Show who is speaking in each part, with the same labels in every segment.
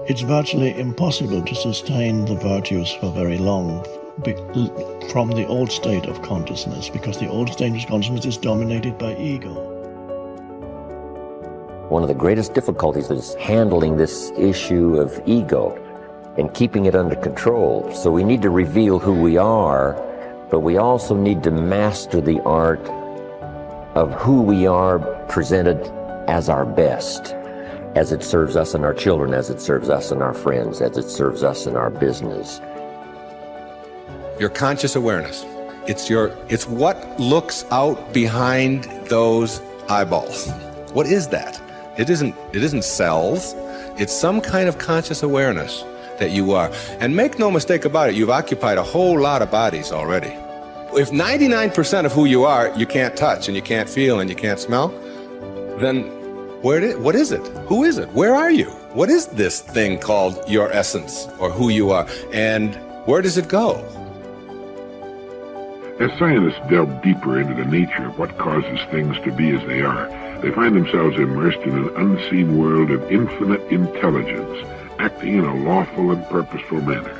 Speaker 1: it's virtually impossible to sustain the virtues for very long from the old state of consciousness, because the old state of consciousness is dominated by ego.
Speaker 2: One of the greatest difficulties is handling this issue of ego and keeping it under control. So we need to reveal who we are, but we also need to master the art of who we are presented as our best, as it serves us and our children, as it serves us and our friends, as it serves us in our business.
Speaker 3: Your conscious awareness. It's what looks out behind those eyeballs. What is that? It isn't cells. It's some kind of conscious awareness that you are. And make no mistake about it, you've occupied a whole lot of bodies already. If 99% of who you are, you can't touch and you can't feel and you can't smell, then what is it? Who is it? Where are you? What is this thing called your essence or who you are? And where does it go?
Speaker 4: As scientists delve deeper into the nature of what causes things to be as they are, they find themselves immersed in an unseen world of infinite intelligence, acting in a lawful and purposeful manner.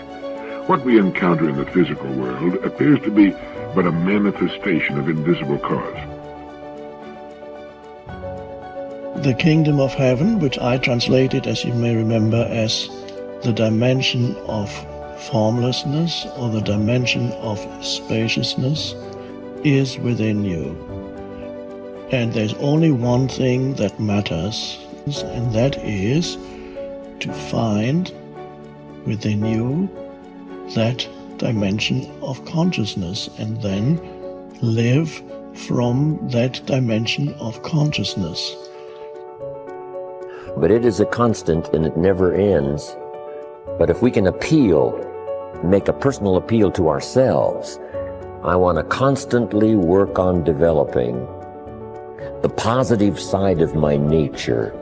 Speaker 4: What we encounter in the physical world appears to be but a manifestation of invisible cause.
Speaker 1: The kingdom of heaven, which I translated, as you may remember, as the dimension of formlessness or the dimension of spaciousness, is within you. And there's only one thing that matters, and that is to find within you that dimension of consciousness and then live from that dimension of consciousness.
Speaker 2: But it is a constant and it never ends. But if we can make a personal appeal to ourselves, I want to constantly work on developing the positive side of my nature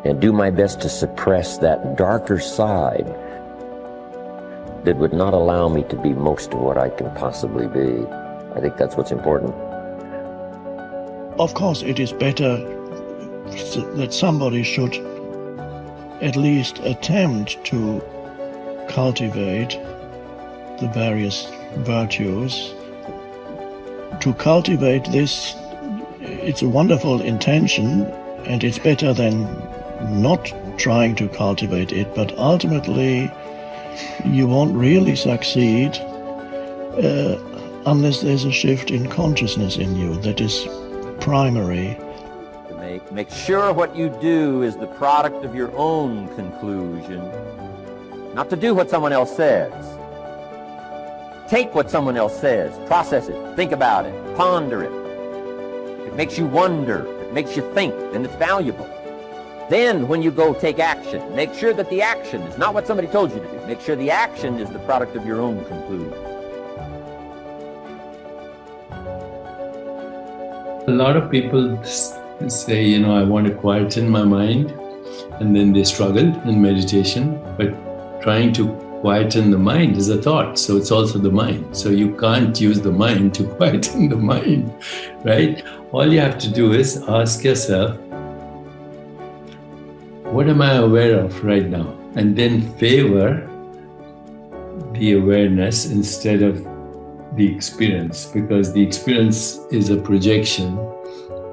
Speaker 2: and do my best to suppress that darker side that would not allow me to be most of what I can possibly be. I think that's what's important.
Speaker 1: Of course, it is better that somebody should at least attempt to cultivate the various virtues. To cultivate this, it's a wonderful intention, and it's better than not trying to cultivate it, but ultimately you won't really succeed unless there's a shift in consciousness in you that is primary.
Speaker 2: Make sure what you do is the product of your own conclusion, not to do what someone else says. Take what someone else says, process it, think about it, ponder it. If it makes you wonder, if it makes you think, then it's valuable. Then when you go take action, make sure that the action is not what somebody told you to do. Make sure the action is the product of your own conclusion.
Speaker 5: A lot of people say, I want to quieten my mind, and then they struggle in meditation, but trying to quieten the mind is a thought, so it's also the mind. So you can't use the mind to quieten the mind, right? All you have to do is ask yourself, what am I aware of right now? And then favor the awareness instead of the experience, because the experience is a projection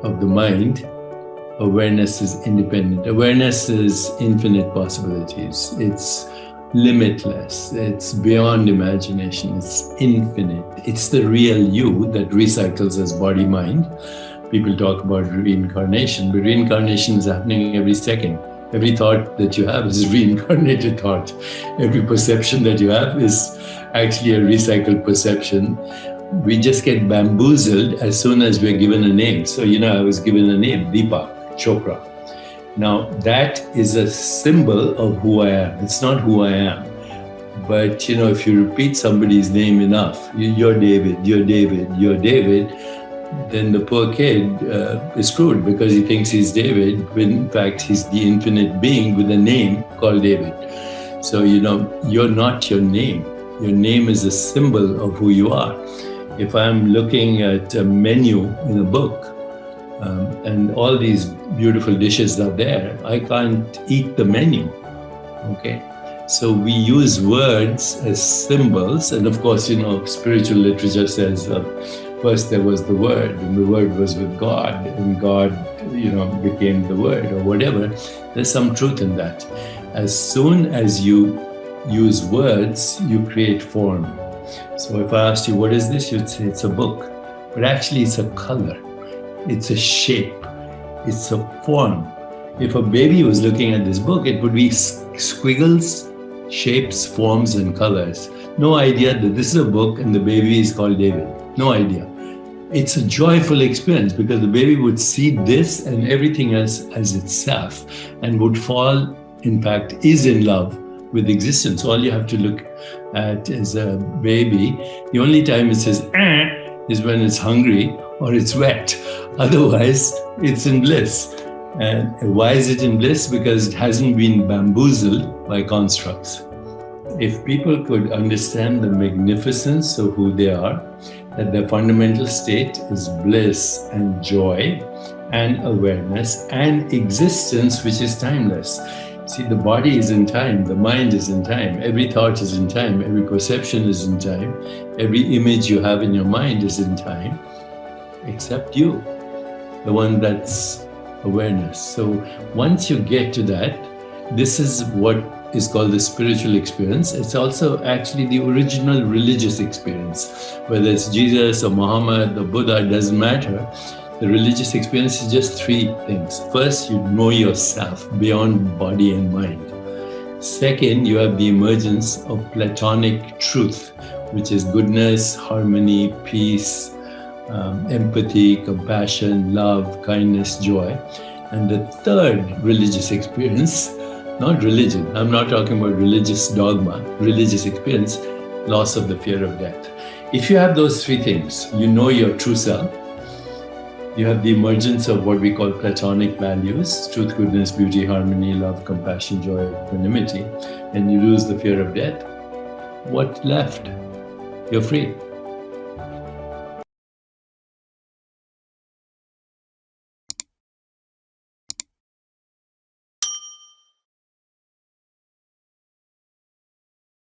Speaker 5: of the mind. Awareness is independent. Awareness is infinite possibilities. It's limitless. It's beyond imagination. It's infinite. It's the real you that recycles as body-mind. People talk about reincarnation, but reincarnation is happening every second. Every thought that you have is a reincarnated thought. Every perception that you have is actually a recycled perception. We just get bamboozled as soon as we're given a name. So, I was given a name, Deepak Chopra. Now, that is a symbol of who I am. It's not who I am. But, if you repeat somebody's name enough, you're David, you're David, you're David, then the poor kid is screwed because he thinks he's David, when in fact he's the infinite being with a name called David. So, you're not your name. Your name is a symbol of who you are. If I'm looking at a menu in a book, and all these beautiful dishes are there, I can't eat the menu. Okay. So we use words as symbols. And of course, spiritual literature says first there was the Word, and the Word was with God, and God, became the Word or whatever. There's some truth in that. As soon as you use words, you create form. So if I asked you, what is this? You'd say it's a book. But actually it's a color. It's a shape. It's a form. If a baby was looking at this book, it would be squiggles, shapes, forms, and colors. No idea that this is a book and the baby is called David. No idea. It's a joyful experience because the baby would see this and everything else as itself and would fall, in fact, is in love with existence. All you have to look at is a baby. The only time it says is when it's hungry or it's wet. Otherwise, it's in bliss. And why is it in bliss? Because it hasn't been bamboozled by constructs. If people could understand the magnificence of who they are, that their fundamental state is bliss and joy and awareness and existence, which is timeless. See, the body is in time, the mind is in time, every thought is in time, every perception is in time, every image you have in your mind is in time, except you, the one that's awareness. So once you get to that, this is what is called the spiritual experience. It's also actually the original religious experience. Whether it's Jesus or Muhammad or Buddha, it doesn't matter. The religious experience is just three things. First, you know yourself beyond body and mind. Second, you have the emergence of Platonic truth, which is goodness, harmony, peace, empathy, compassion, love, kindness, joy. And the third religious experience, not religion, I'm not talking about religious dogma, religious experience, loss of the fear of death. If you have those three things, you know your true self, you have the emergence of what we call Platonic values, truth, goodness, beauty, harmony, love, compassion, joy, equanimity, and you lose the fear of death, what left? You're free.